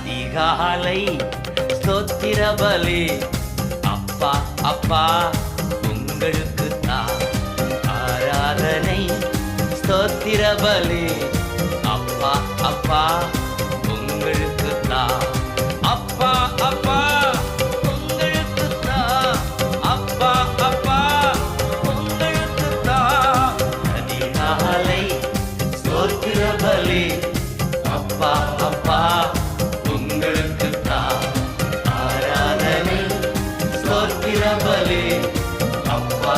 அதிகாலை ஸ்தோத்திர பலி அப்பா அப்பா உங்களுக்கு தான் ஆராதனை ஸ்தோத்திர பலி அப்பா அப்பா உங்களுக்கு தான் அப்பா அப்பா உங்களுக்கு தான் அப்பா அப்பா உங்களுக்கு தான் அதிகாலை ஸ்தோத்திர பலி அப்பா அப்பா உங்களுக்கு தான் ஆராதனை ஸ்தோத்திர பலி அப்பா